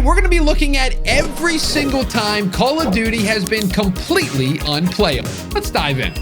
we're going to be looking at every single time Call of Duty has been completely unplayable. Let's dive in.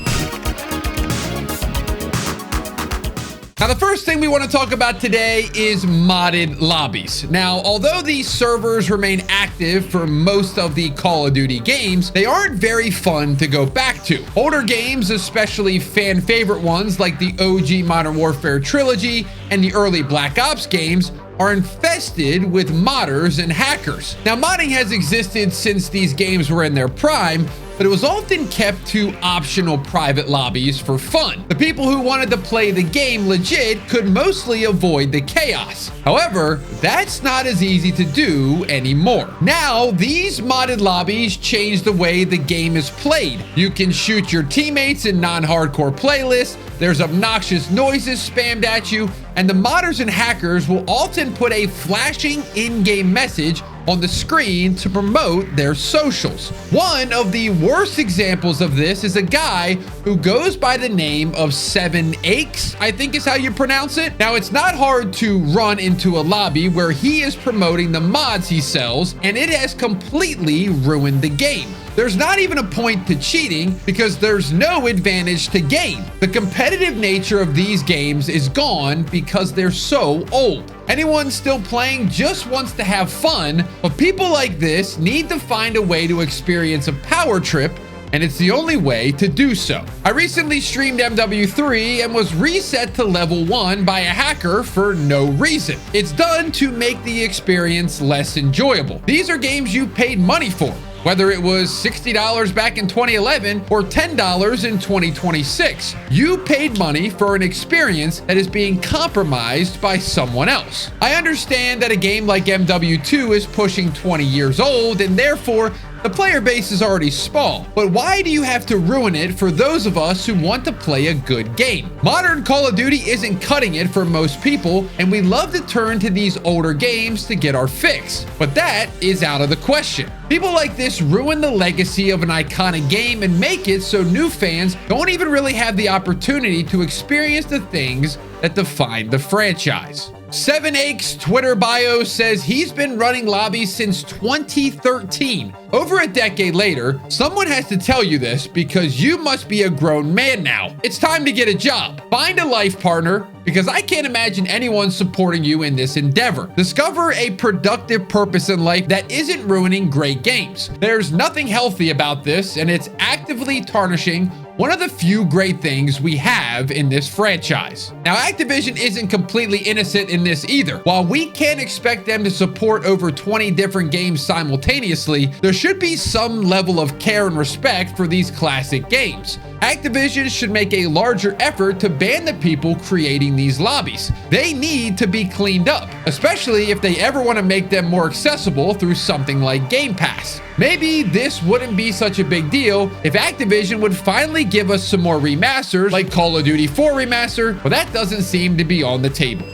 Now, the first thing we want to talk about today is modded lobbies. Now, although these servers remain active for most of the Call of Duty games, they aren't very fun to go back to. Older games, especially fan favorite ones like the OG Modern Warfare trilogy and the early Black Ops games, are infested with modders and hackers. Now, modding has existed since these games were in their prime, but it was often kept to optional private lobbies for fun. The people who wanted to play the game legit could mostly avoid the chaos. However, that's not as easy to do anymore. Now, these modded lobbies change the way the game is played. You can shoot your teammates in non-hardcore playlists, there's obnoxious noises spammed at you, and the modders and hackers will often put a flashing in-game message on the screen to promote their socials. One of the worst examples of this is a guy who goes by the name of 7Aches, I think is how you pronounce it. Now, it's not hard to run into a lobby where he is promoting the mods he sells, and it has completely ruined the game. There's not even a point to cheating because there's no advantage to gain. The competitive nature of these games is gone because they're so old. Anyone still playing just wants to have fun, but people like this need to find a way to experience a power trip, and it's the only way to do so. I recently streamed MW3 and was reset to level 1 by a hacker for no reason. It's done to make the experience less enjoyable. These are games you paid money for, whether it was $60 back in 2011 or $10 in 2026. You paid money for an experience that is being compromised by someone else. I understand that a game like MW2 is pushing 20 years old and therefore the player base is already small, but why do you have to ruin it for those of us who want to play a good game? Modern Call of Duty isn't cutting it for most people, and we love to turn to these older games to get our fix, but that is out of the question. People like this ruin the legacy of an iconic game and make it so new fans don't even really have the opportunity to experience the things that define the franchise. 7Aches' Twitter bio says he's been running lobbies since 2013. Over a decade later, someone has to tell you this because you must be a grown man now. It's time to get a job. Find a life partner, because I can't imagine anyone supporting you in this endeavor. Discover a productive purpose in life that isn't ruining great games. There's nothing healthy about this, and it's actively tarnishing one of the few great things we have in this franchise. Now, Activision isn't completely innocent in this either. While we can't expect them to support over 20 different games simultaneously, there should be some level of care and respect for these classic games. Activision should make a larger effort to ban the people creating these lobbies. They need to be cleaned up, especially if they ever want to make them more accessible through something like Game Pass. Maybe this wouldn't be such a big deal if Activision would finally give us some more remasters like Call of Duty 4 Remaster, but that doesn't seem to be on the table.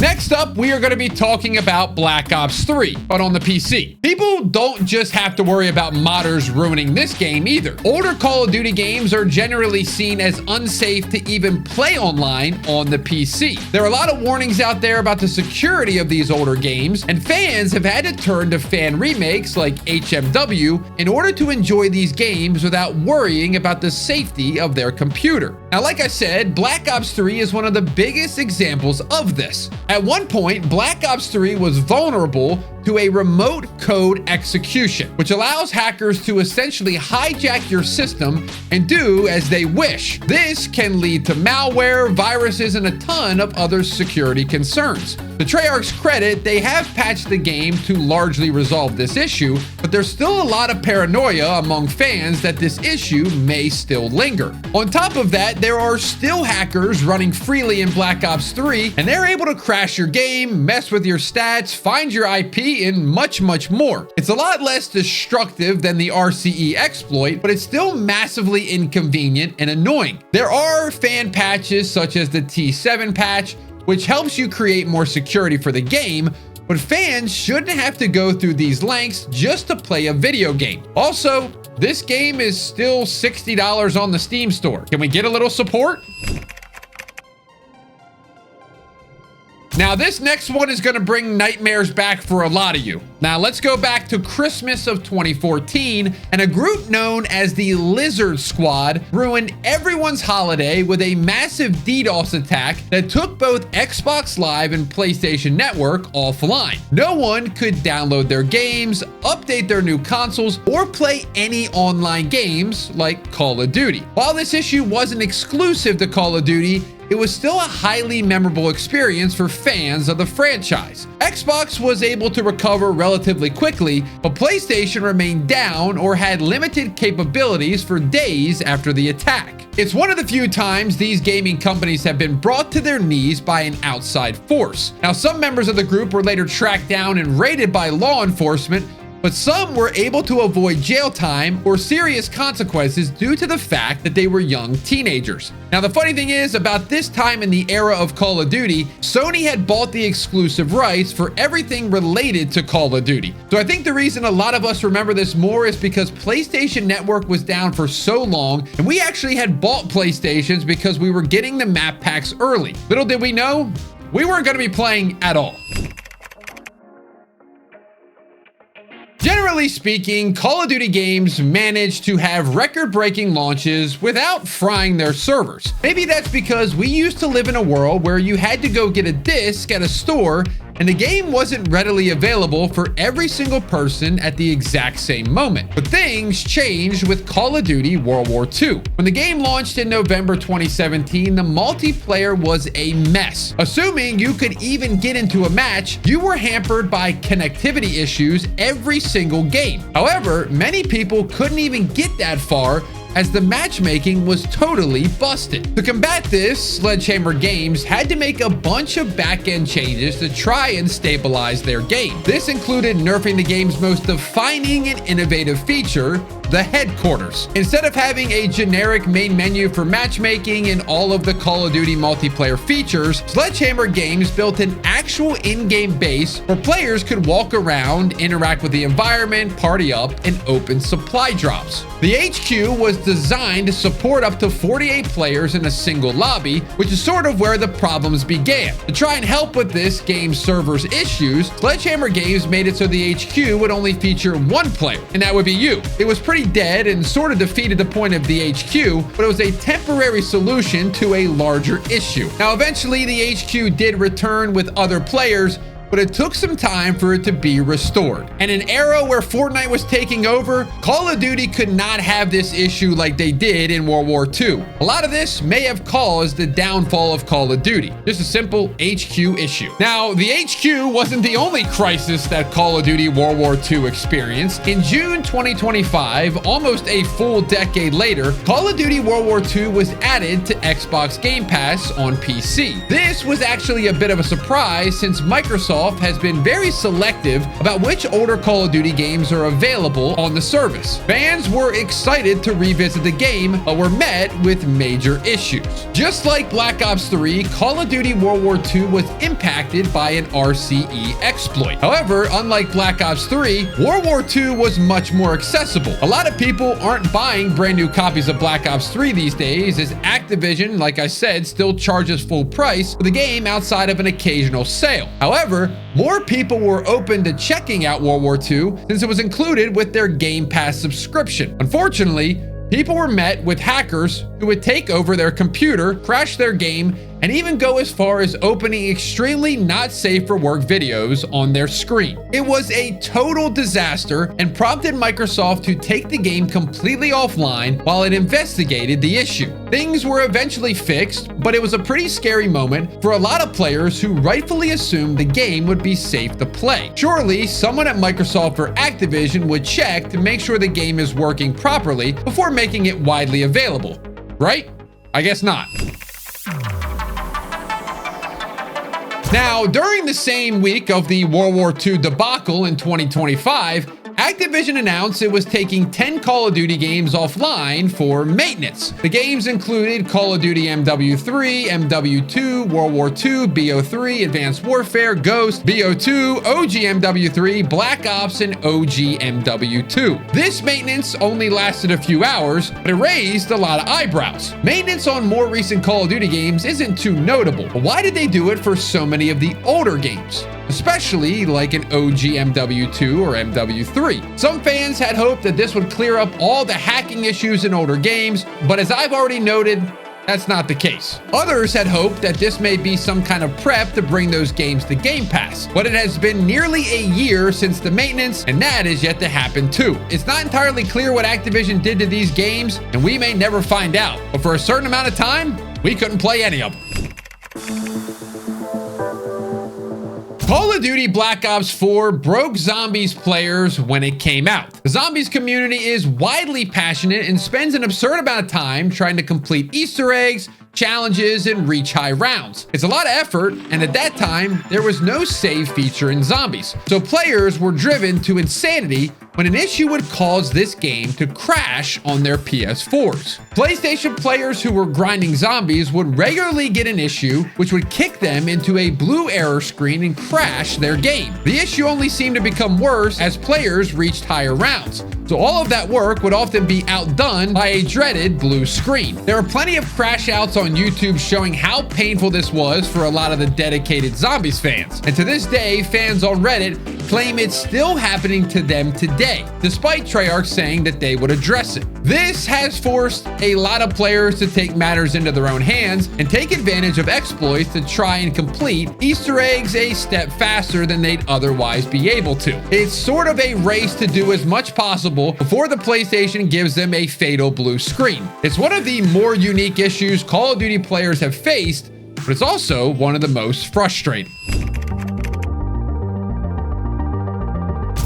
Next up, we are going to be talking about Black Ops 3, but on the PC. People don't just have to worry about modders ruining this game either. Older Call of Duty games are generally seen as unsafe to even play online on the PC. There are a lot of warnings out there about the security of these older games, and fans have had to turn to fan remakes like HMW in order to enjoy these games without worrying about the safety of their computer. Now, like I said, Black Ops 3 is one of the biggest examples of this. At one point, Black Ops 3 was vulnerable to a remote code execution, which allows hackers to essentially hijack your system and do as they wish. This can lead to malware, viruses, and a ton of other security concerns. To Treyarch's credit, they have patched the game to largely resolve this issue, but there's still a lot of paranoia among fans that this issue may still linger. On top of that, there are still hackers running freely in Black Ops 3, and they're able to crash your game, mess with your stats, find your IP, and much more. It's a lot less destructive than the RCE exploit, but it's still massively inconvenient and annoying. There are fan patches such as the T7 patch, which helps you create more security for the game, but fans shouldn't have to go through these lengths just to play a video game. Also, this game is still $60 on the Steam store. Can we get a little support? Now, this next one is going to bring nightmares back for a lot of you. Now, let's go back to Christmas of 2014, and a group known as the Lizard Squad ruined everyone's holiday with a massive DDoS attack that took both Xbox Live and PlayStation Network offline. No one could download their games, update their new consoles, or play any online games like Call of Duty. While this issue wasn't exclusive to Call of Duty, it was still a highly memorable experience for fans of the franchise. Xbox was able to recover relatively quickly, but PlayStation remained down or had limited capabilities for days after the attack. It's one of the few times these gaming companies have been brought to their knees by an outside force. Now, some members of the group were later tracked down and raided by law enforcement, but some were able to avoid jail time or serious consequences due to the fact that they were young teenagers. Now, the funny thing is, about this time in the era of Call of Duty, Sony had bought the exclusive rights for everything related to Call of Duty. So I think the reason a lot of us remember this more is because PlayStation Network was down for so long, and we actually had bought PlayStations because we were getting the map packs early. Little did we know, we weren't going to be playing at all. Generally speaking, Call of Duty games manage to have record-breaking launches without frying their servers. Maybe that's because we used to live in a world where you had to go get a disc at a store and the game wasn't readily available for every single person at the exact same moment. But things changed with Call of Duty World War II. When the game launched in November 2017, the multiplayer was a mess. Assuming you could even get into a match, you were hampered by connectivity issues every single game. However, many people couldn't even get that far as the matchmaking was totally busted. To combat this, Sledgehammer Games had to make a bunch of back-end changes to try and stabilize their game. This included nerfing the game's most defining and innovative feature, the headquarters. Instead of having a generic main menu for matchmaking and all of the Call of Duty multiplayer features, Sledgehammer Games built an actual in-game base where players could walk around, interact with the environment, party up, and open supply drops. The HQ was designed to support up to 48 players in a single lobby, which is sort of where the problems began. To try and help with this game's server's issues, Sledgehammer Games made it so the HQ would only feature one player, and that would be you. It was pretty dead and sort of defeated the point of the HQ, but it was a temporary solution to a larger issue. Now, eventually the HQ did return with other players, but it took some time for it to be restored. And in an era where Fortnite was taking over, Call of Duty could not have this issue like they did in World War II. A lot of this may have caused the downfall of Call of Duty. Just a simple HQ issue. Now, the HQ wasn't the only crisis that Call of Duty World War II experienced. In June 2025, almost a full decade later, Call of Duty World War II was added to Xbox Game Pass on PC. This was actually a bit of a surprise since Microsoft has been very selective about which older Call of Duty games are available on the service. Fans were excited to revisit the game, but were met with major issues. Just like Black Ops 3, Call of Duty World War II was impacted by an RCE exploit. However, unlike Black Ops 3, World War II was much more accessible. A lot of people aren't buying brand new copies of Black Ops 3 these days, as Activision, like I said, still charges full price for the game outside of an occasional sale. However, more people were open to checking out World War II since it was included with their Game Pass subscription. Unfortunately, people were met with hackers who would take over their computer, crash their game, and even go as far as opening extremely not safe for work videos on their screen. It was a total disaster and prompted Microsoft to take the game completely offline while it investigated the issue. Things were eventually fixed, but it was a pretty scary moment for a lot of players who rightfully assumed the game would be safe to play. Surely, someone at Microsoft or Activision would check to make sure the game is working properly before making it widely available, right? I guess not. Now, during the same week of the World War II debacle in 2025, Activision announced it was taking 10 Call of Duty games offline for maintenance. The games included Call of Duty MW3, MW2, World War II, BO3, Advanced Warfare, Ghost, BO2, OG MW3, Black Ops, and OG MW2. This maintenance only lasted a few hours, but it raised a lot of eyebrows. Maintenance on more recent Call of Duty games isn't too notable, but why did they do it for so many of the older games? Especially like an OG MW2 or MW3. Some fans had hoped that this would clear up all the hacking issues in older games, but as I've already noted, that's not the case. Others had hoped that this may be some kind of prep to bring those games to Game Pass, but it has been nearly a year since the maintenance, and that is yet to happen too. It's not entirely clear what Activision did to these games, and we may never find out, but for a certain amount of time, we couldn't play any of them. Call of Duty Black Ops 4 broke Zombies players when it came out. The Zombies community is widely passionate and spends an absurd amount of time trying to complete Easter eggs, challenges, and reach high rounds. It's a lot of effort, and at that time, there was no save feature in Zombies. So players were driven to insanity when an issue would cause this game to crash on their PS4s. PlayStation players who were grinding Zombies would regularly get an issue which would kick them into a blue error screen and crash their game. The issue only seemed to become worse as players reached higher rounds. So all of that work would often be outdone by a dreaded blue screen. There are plenty of crash outs on YouTube showing how painful this was for a lot of the dedicated Zombies fans. And to this day, fans on Reddit claim it's still happening to them today, despite Treyarch saying that they would address it. This has forced a lot of players to take matters into their own hands and take advantage of exploits to try and complete Easter eggs a step faster than they'd otherwise be able to. It's sort of a race to do as much possible before the PlayStation gives them a fatal blue screen. It's one of the more unique issues Call of Duty players have faced, but it's also one of the most frustrating.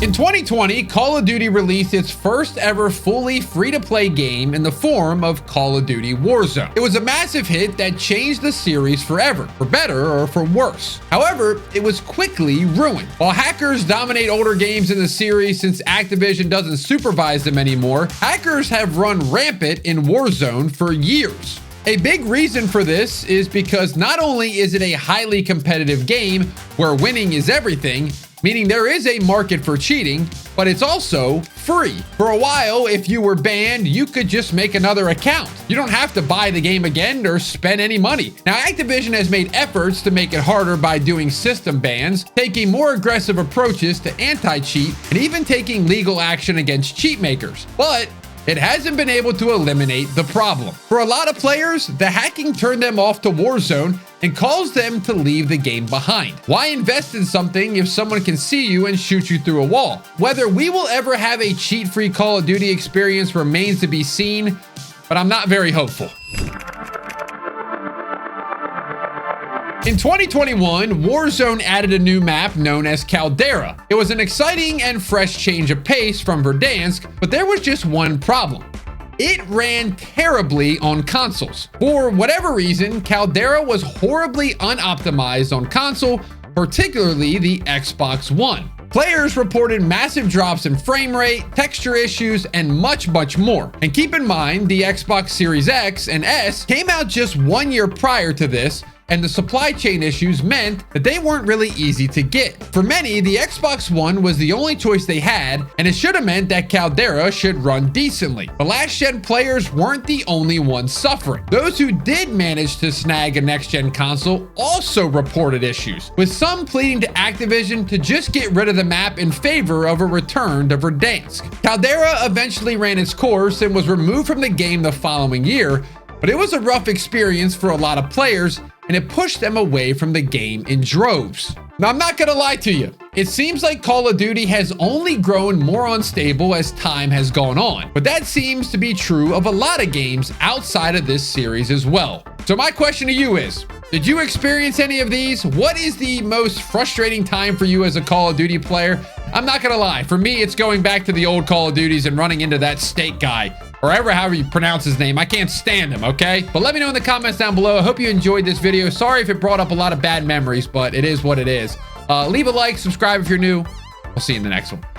In 2020, Call of Duty released its first ever fully free-to-play game in the form of Call of Duty Warzone. It was a massive hit that changed the series forever, for better or for worse. However, it was quickly ruined. While hackers dominate older games in the series since Activision doesn't supervise them anymore, hackers have run rampant in Warzone for years. A big reason for this is because not only is it a highly competitive game where winning is everything, meaning there is a market for cheating, but it's also free. For a while, if you were banned, you could just make another account. You don't have to buy the game again or spend any money. Now, Activision has made efforts to make it harder by doing system bans, taking more aggressive approaches to anti-cheat, and even taking legal action against cheat makers. But it hasn't been able to eliminate the problem. For a lot of players, the hacking turned them off to Warzone and caused them to leave the game behind. Why invest in something if someone can see you and shoot you through a wall? Whether we will ever have a cheat-free Call of Duty experience remains to be seen, but I'm not very hopeful. In 2021, Warzone added a new map known as Caldera. It was an exciting and fresh change of pace from Verdansk, but there was just one problem. It ran terribly on consoles. For whatever reason, Caldera was horribly unoptimized on console, particularly the Xbox One. Players reported massive drops in frame rate, texture issues, and much more. And keep in mind, the Xbox Series X and S came out just 1 year prior to this, and the supply chain issues meant that they weren't really easy to get. For many, the Xbox One was the only choice they had, and it should have meant that Caldera should run decently. But last-gen players weren't the only ones suffering. Those who did manage to snag a next-gen console also reported issues, with some pleading to Activision to just get rid of the map in favor of a return to Verdansk. Caldera eventually ran its course and was removed from the game the following year, but it was a rough experience for a lot of players, and it pushed them away from the game in droves. Now, I'm not gonna lie to you. It seems like Call of Duty has only grown more unstable as time has gone on, but that seems to be true of a lot of games outside of this series as well. So my question to you is, did you experience any of these? What is the most frustrating time for you as a Call of Duty player? I'm not gonna lie, for me, it's going back to the old Call of Duties and running into that Steak guy, or however you pronounce his name. I can't stand him, okay? But let me know in the comments down below. I hope you enjoyed this video. Sorry if it brought up a lot of bad memories, but it is what it is. Leave a like, subscribe if you're new. I'll see you in the next one.